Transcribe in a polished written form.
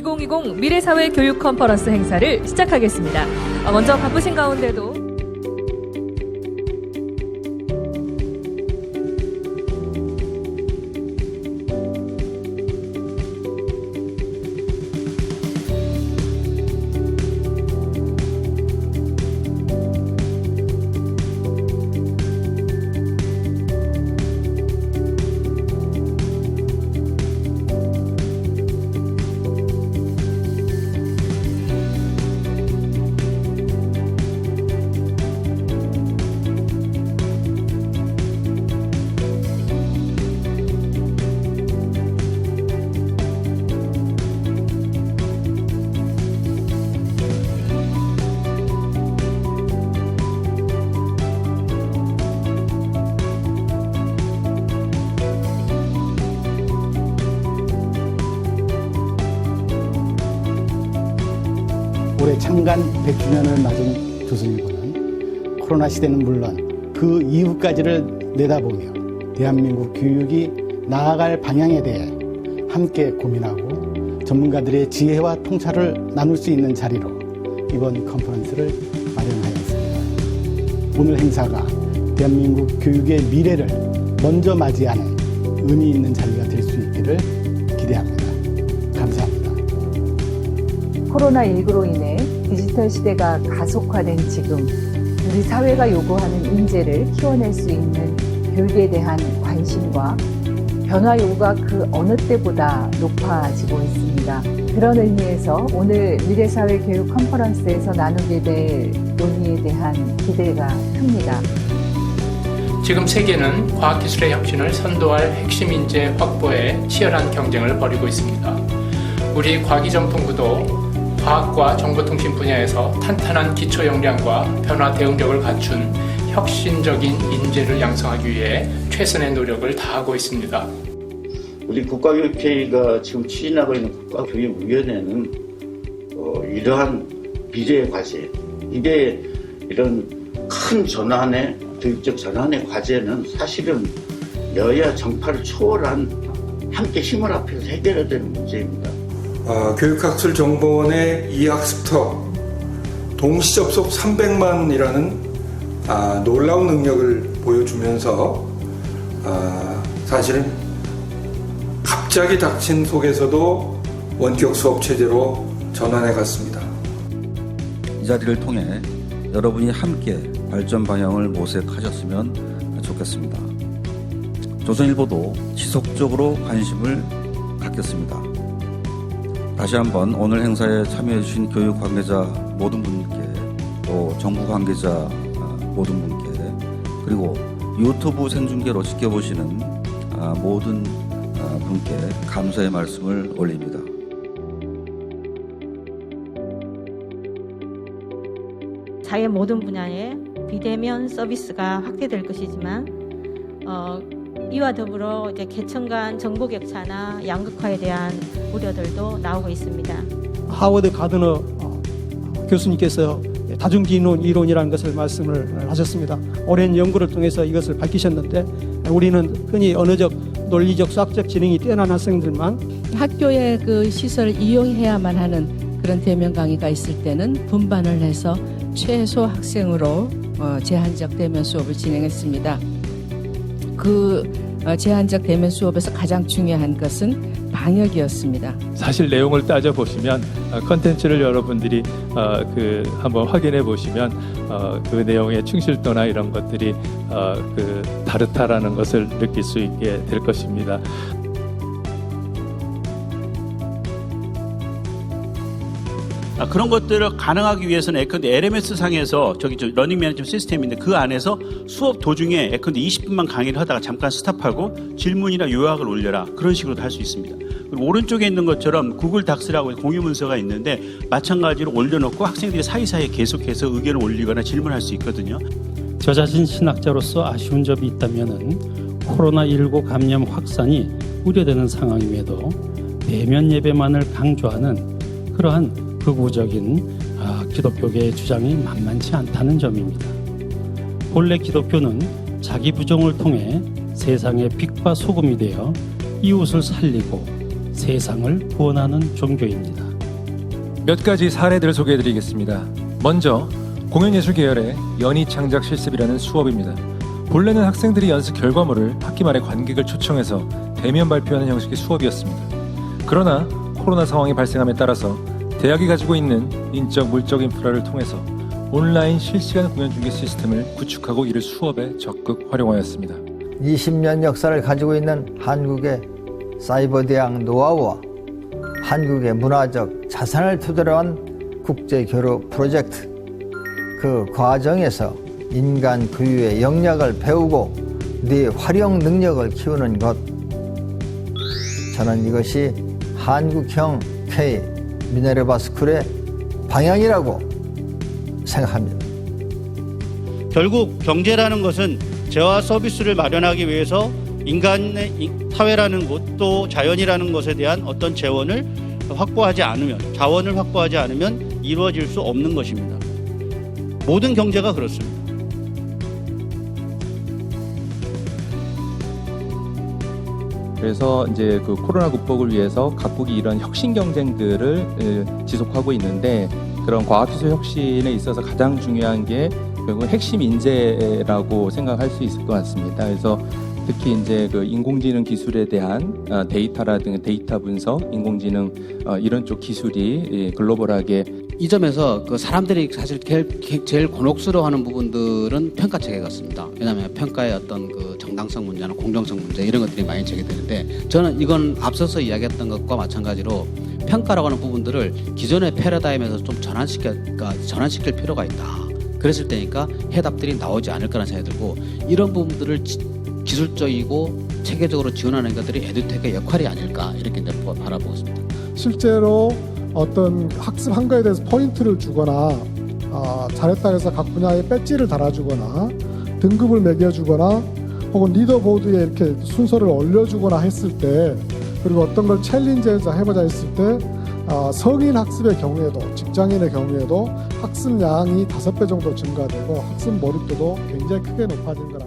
2020 미래사회 교육 컨퍼런스 행사를 시작하겠습니다. 먼저 바쁘신 가운데도 올해 창간 100주년을 맞은 조선일보는 코로나 시대는 물론 그 이후까지를 내다보며 대한민국 교육이 나아갈 방향에 대해 함께 고민하고 전문가들의 지혜와 통찰을 나눌 수 있는 자리로 이번 컨퍼런스를 마련하였습니다. 오늘 행사가 대한민국 교육의 미래를 먼저 맞이하는 의미 있는 자리가 될 수 있기를 기대합니다. 감사합니다. 코로나19로 인해 디지털 시대가 가속화된 지금 우리 사회가 요구하는 인재를 키워낼 수 있는 교육에 대한 관심과 변화 요구가 그 어느 때보다 높아지고 있습니다. 그런 의미에서 오늘 미래사회 교육 컨퍼런스에서 나누게 될 논의에 대한 기대가 큽니다. 지금 세계는 과학기술의 혁신을 선도할 핵심 인재 확보에 치열한 경쟁을 벌이고 있습니다. 우리 과기정통부도 과학과 정보통신 분야에서 탄탄한 기초 역량과 변화 대응력을 갖춘 혁신적인 인재를 양성하기 위해 최선의 노력을 다하고 있습니다. 우리 국가교육회의가 지금 추진하고 있는 국가교육위원회는 이러한 미래의 과제, 이게 이런 큰 전환의 교육적 전환의 과제는 사실은 여야 정파를 초월한 함께 힘을 합해서 해결해야 되는 문제입니다. 교육학술정보원의 이학습터 동시 접속 300만이라는 놀라운 능력을 보여주면서 사실은 갑자기 닥친 속에서도 원격 수업 체제로 전환해 갔습니다. 이 자리를 통해 여러분이 함께 발전 방향을 모색하셨으면 좋겠습니다. 조선일보도 지속적으로 관심을 갖겠습니다. 다시 한번 오늘 행사에 참여해 주신 교육 관계자 모든 분께, 또 정부 관계자 모든 분께, 그리고 유튜브 생중계로 지켜보시는 모든 분께 감사의 말씀을 올립니다. 사회 모든 분야에 비대면 서비스가 확대될 것이지만 이와 더불어 이제 계층 간 정보 격차나 양극화에 대한 우려들도 나오고 있습니다. 하워드 가드너 교수님께서 다중지능 이론이라는 것을 말씀을 하셨습니다. 오랜 연구를 통해서 이것을 밝히셨는데, 우리는 흔히 언어적, 논리적, 수학적 지능이 뛰어난 학생들만 학교의 그 시설을 이용해야만 하는 그런 대면 강의가 있을 때는 분반을 해서 최소 학생으로 제한적 대면 수업을 진행했습니다. 그 제한적 대면 수업에서 가장 중요한 것은 방역이었습니다. 사실 내용을 따져보시면 컨텐츠를 여러분들이 한번 확인해 보시면 그 내용의 충실도나 이런 것들이 다르다라는 것을 느낄 수 있게 될 것입니다. 그런 것들을 가능하기 위해서는 예컨대 LMS 상에서 러닝 매니지먼트 시스템인데 그 안에서 수업 도중에 예컨대 20분만 강의를 하다가 잠깐 스탑하고 질문이나 요약을 올려라, 그런 식으로도 할 수 있습니다. 그리고 오른쪽에 있는 것처럼 구글 닥스라고 공유 문서가 있는데 마찬가지로 올려놓고 학생들이 사이사이에 계속해서 의견을 올리거나 질문할 수 있거든요. 저 자신 신학자로서 아쉬운 점이 있다면은 코로나19 감염 확산이 우려되는 상황임에도 대면 예배만을 강조하는 그러한 극우적인 기독교계의 주장이 만만치 않다는 점입니다. 본래 기독교는 자기 부정을 통해 세상의 빛과 소금이 되어 이웃을 살리고 세상을 구원하는 종교입니다. 몇 가지 사례들을 소개해드리겠습니다. 먼저 공연예술 계열의 연희창작 실습이라는 수업입니다. 본래는 학생들이 연습 결과물을 학기 말에 관객을 초청해서 대면 발표하는 형식의 수업이었습니다. 그러나 코로나 상황이 발생함에 따라서 대학이 가지고 있는 인적 물적 인프라를 통해서 온라인 실시간 공연 중계 시스템을 구축하고 이를 수업에 적극 활용하였습니다. 20년 역사를 가지고 있는 한국의 사이버 대학 노하우와 한국의 문화적 자산을 토대로 한 국제 교류 프로젝트, 그 과정에서 인간 고유의 영역을 배우고 네 활용 능력을 키우는 것, 저는 이것이 한국형 K 미네르바 스쿨의 방향이라고 생각합니다. 결국 경제라는 것은 재화 서비스를 마련하기 위해서 인간의 사회라는 곳, 또 자연이라는 것에 대한 어떤 자원을 확보하지 않으면 이루어질 수 없는 것입니다. 모든 경제가 그렇습니다. 그래서 이제 그 코로나 극복을 위해서 각국이 이런 혁신 경쟁들을 지속하고 있는데, 그런 과학기술 혁신에 있어서 가장 중요한 게 결국은 핵심 인재라고 생각할 수 있을 것 같습니다. 그래서 특히 이제 그 인공지능 기술에 대한 데이터라든가 데이터 분석, 인공지능 이런 쪽 기술이 글로벌하게, 이 점에서 그 사람들이 사실 제일 곤혹스러워하는 부분들은 평가 체계 같습니다. 왜냐하면 평가의 어떤 그 정당성 문제나 공정성 문제 이런 것들이 많이 제기되는데, 저는 이건 앞서서 이야기했던 것과 마찬가지로 평가라고 하는 부분들을 기존의 패러다임에서 좀 전환시킬 필요가 있다. 그랬을 때니까 해답들이 나오지 않을 거라는 생각이 들고, 이런 부분들을 기술적이고 체계적으로 지원하는 것들이 에듀텍의 역할이 아닐까, 이렇게 이제 바라보고 있습니다. 실제로 어떤 학습한 거에 대해서 포인트를 주거나 잘했다 해서 각 분야에 배지를 달아주거나 등급을 매겨주거나 혹은 리더보드에 이렇게 순서를 올려주거나 했을 때, 그리고 어떤 걸 챌린지해서 해보자 했을 때 성인 학습의 경우에도, 직장인의 경우에도 학습량이 5배 정도 증가되고 학습 몰입도도 굉장히 크게 높아진 거라.